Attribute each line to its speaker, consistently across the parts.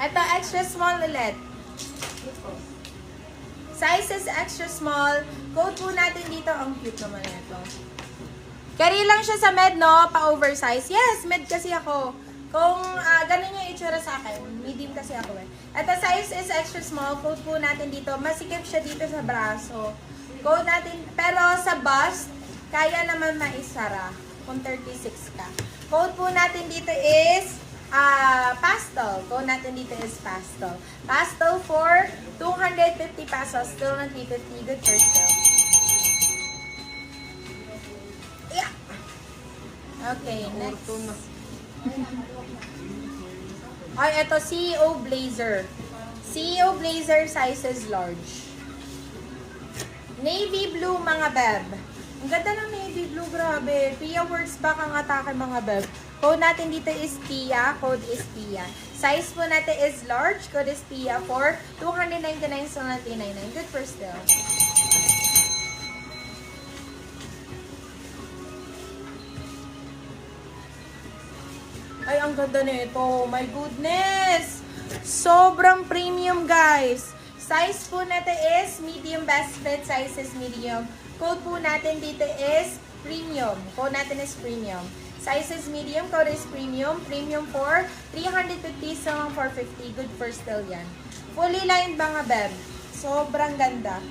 Speaker 1: Ito, extra small ulit. Size is extra small. Code po natin dito. Ang cute naman ito. Carry lang siya sa med, no? Pa-oversize. Yes, med kasi ako. Kung ganun yung itsura sa akin, medium kasi ako eh. At the size is extra small. Code po natin dito. Masikip siya dito sa braso. Code natin, pero sa bust, kaya naman maisara kung 36 ka. Code po natin dito is pastel. Code natin dito is pastel. Pastel for 250 pesos. Still na 350. Good for still. Yeah. Okay, next. Ay, ito, CEO Blazer. CEO Blazer sizes large. Navy blue, mga beb. Ang ganda ng navy blue, grabe. Pia words back ang atake, mga beb. Code natin dito is Tia. Code is Tia. Size po natin is large. Code is Tia for 299 so 99. Good for still. Ay, ang ganda nito. My goodness! Sobrang premium, guys. Size po natin is medium best fit. Size is medium. Code po natin dito is premium. Code natin is premium. Size is medium. Code is premium. Premium for 350 sa 450. Good for still yan. Fully lined mga beb. Sobrang ganda.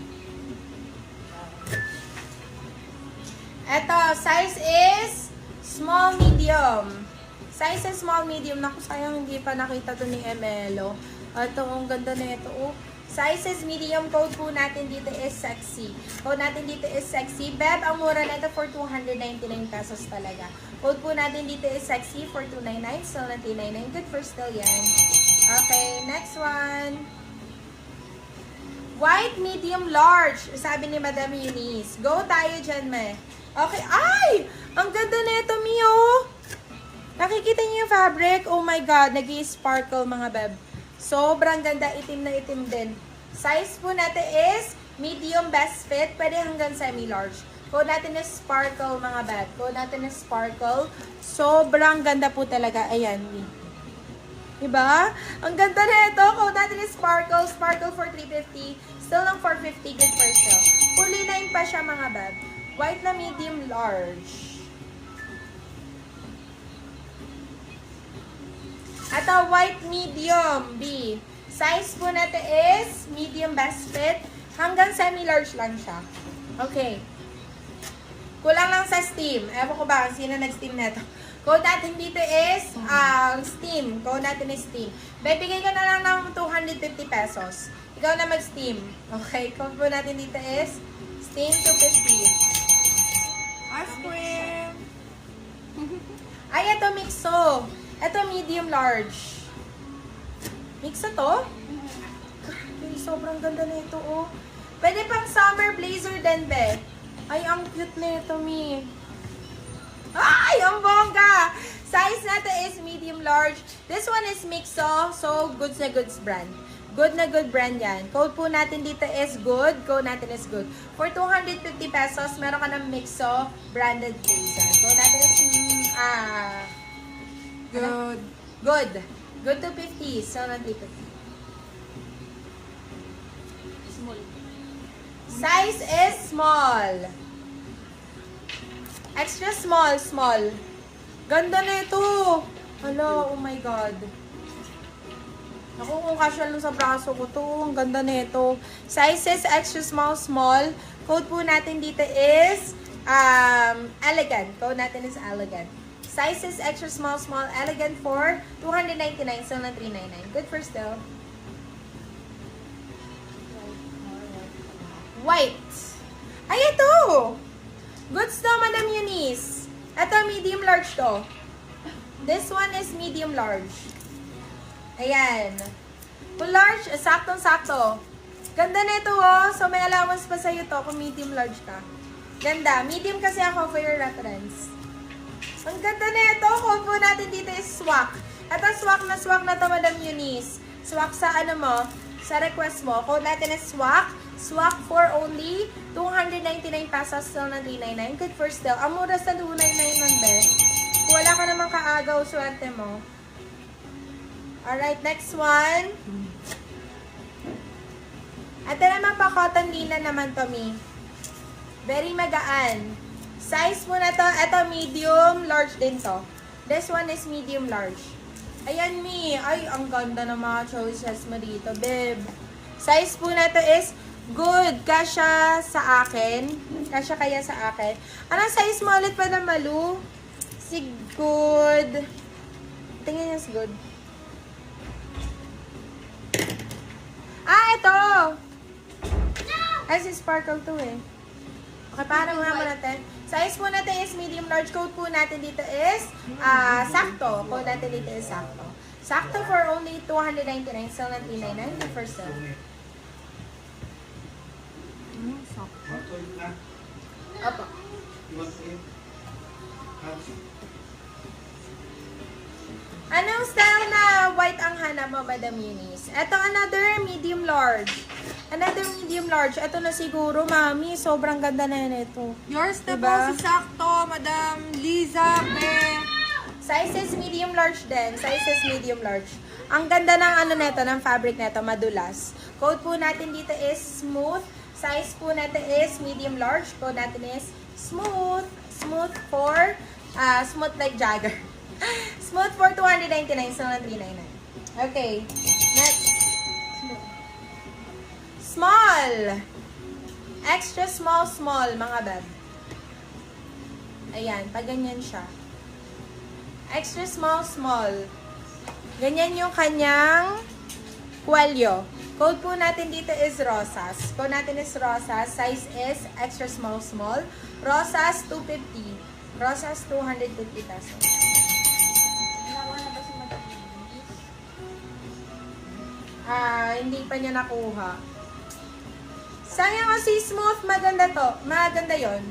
Speaker 1: Eto, size is small medium. Size is small medium. Naku, sayang hindi pa nakita to ni Emelo. Ito, ang ganda na ito. Oh. Size is medium. Code po natin dito is sexy. Code natin dito is sexy. Beb, ang mura na ito for 299 pesos talaga. Code po natin dito is sexy for 299. Still na 399. Good for still yan. Okay, next one. White, medium, large. Sabi ni Madam Eunice. Go tayo dyan, me. Okay. Ay! Ang ganda na ito, Mio. Nakikita niyo yung fabric? Oh my God. Nag-i-sparkle, mga beb. Sobrang ganda, itim na itim din. Size po natin is medium best fit, pwede hanggang semi-large. Code natin is sparkle, mga bad. Code natin is sparkle. Sobrang ganda po talaga. Ayan. Diba? Ang ganda na ito. Code natin is sparkle. Sparkle for 350. Still ng 450. Good for sale. Fully line pa siya, mga bad. White na medium large. Ito, white medium, B. Size po natin is medium best fit. Hanggang semi-large lang siya. Okay. Kulang lang sa steam. Ewan ko ba, sino nag-steam na ito. Code natin dito is steam. Code natin is steam. Bibigay ko na lang ng 250 pesos. Ikaw na mag-steam. Okay, code po natin dito is steam 250. Ice cream. Ay, ito mixo. Ito, medium large. Mix to? Okay, sobrang ganda na ito, oh. Pwede pang summer blazer din, be. Ay, ang cute na ito, mi. Ay, ang bongga! Size natin is medium large. This one is mixo, so goods na goods brand. Good na good brand yan. Code po natin dito is good. Code natin is good. For 250 pesos, meron ka ng mixo branded blazer. Code natin is good. Good. Good to 50. So, not 350. Small. Size is small. Extra small, small. Ganda na ito. Hello, oh my God. Ako, kung casual sa braso ko to, ang ganda na ito. Size is extra small, small. Code po natin dito is elegant. Code natin is elegant. Size is extra small, small, elegant for 299, still na 399. Good for still. White. Ay, ito! Goods to, Madam Eunice. Ito, medium large to. This one is medium large. Ayan. Kung large, saktong-sakto. Ganda na ito, oh. So, may allowance pa sa'yo to kung medium large ka. Ganda. Medium kasi ako for your reference. Ang ganda na ito. Code po natin dito is swak. Ito, swak na to, Madam Eunice. Swak sa ano mo, sa request mo. Code natin is swak. Swak for only 299 pesos, still na 399. Good for still. Ang mura sa 299 man, be. Kung wala ka namang kaagaw, swerte mo. Alright, next one. Ito naman pa, cotton linen naman to, Mi. Very magaan. Size mo na to. Ito, medium, large din to. This one is medium, large. Ayan, Mi. Ay, ang ganda ng mga choices mo dito, babe. Size po na to is good. Kasya sa akin. Kasya kaya sa akin. Anong size mo ulit pa na Malu? Si good. Tingnan niya si good. Ah, ito! Ay, si sparkle to eh. Okay, paano nga mo natin? Size po natin is medium large. Code po natin dito is sakto. Code natin dito is sakto. Sakto for only 299. Sell na 399 for sale. Opo. Anong style na white ang hanap mo, Madam Eunice? Ito, another medium large. Another medium large. Ito na siguro, Mami. Sobrang ganda na yun ito.
Speaker 2: Yours na
Speaker 1: Diba?
Speaker 2: po si Sakto, Madam Liza Be.
Speaker 1: Sizes medium large din. Sizes medium large. Ang ganda ng ano neto, ng fabric neto, madulas. Code po natin dito is smooth. Size po natin is medium large. Code natin is smooth. Smooth for, smooth like Jagger. Smooth for 299, so lang 399. Okay. Next. Small. Extra small, mga bab. Ayan, pag ganyan siya. Extra small. Ganyan yung kanyang kwelyo. Code po natin dito is rosas. Code natin is rosas. Size is extra small. Rosas, 250. Rosas, 250 pesos. Hindi pa niya nakuha. Sayang kasi smooth. Maganda to. Maganda yon.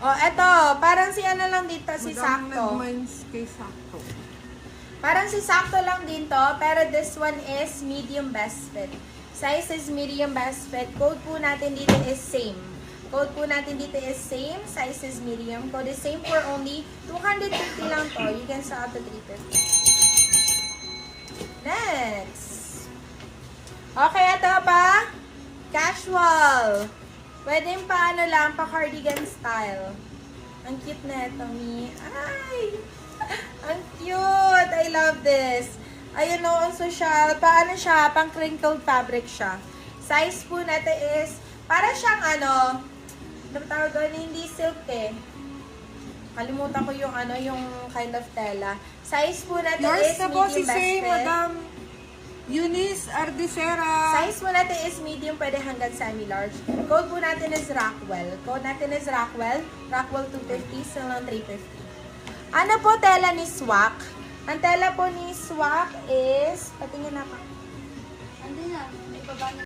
Speaker 1: Oh, eto. Parang si ano lang dito, si Sakto.
Speaker 2: Kay Sakto.
Speaker 1: Parang si Sakto lang din to, pero this one is medium best fit. Size is medium best fit. Code po natin dito is same. Code po natin dito is same. Size is medium. Code is same for only 250 lang to. You can sell up to 350. Next. Okay, ito pa. Casual. Pwede pa ano lang, pa cardigan style. Ang cute na ito, Mi. Ay! Ang cute! I love this. Ayun o, ang social. Paano siya? Pang crinkled fabric siya. Size po natin is, para siyang ano, tawag doon, hindi silk eh. Kalimutan ko yung ano, yung kind of tela. Size po natin
Speaker 2: Yours
Speaker 1: is
Speaker 2: na po si
Speaker 1: medium best
Speaker 2: Say,
Speaker 1: fit.
Speaker 2: Madam Eunice Ardicera.
Speaker 1: Size po natin is medium, pwede hanggang semi-large. Code po natin is Rockwell. Code natin is Rockwell. Rockwell 250, so lang 350. Ano po tela ni Swak? Ang tela po ni Swak is, patingin na pa.
Speaker 3: Ando na, may baba na.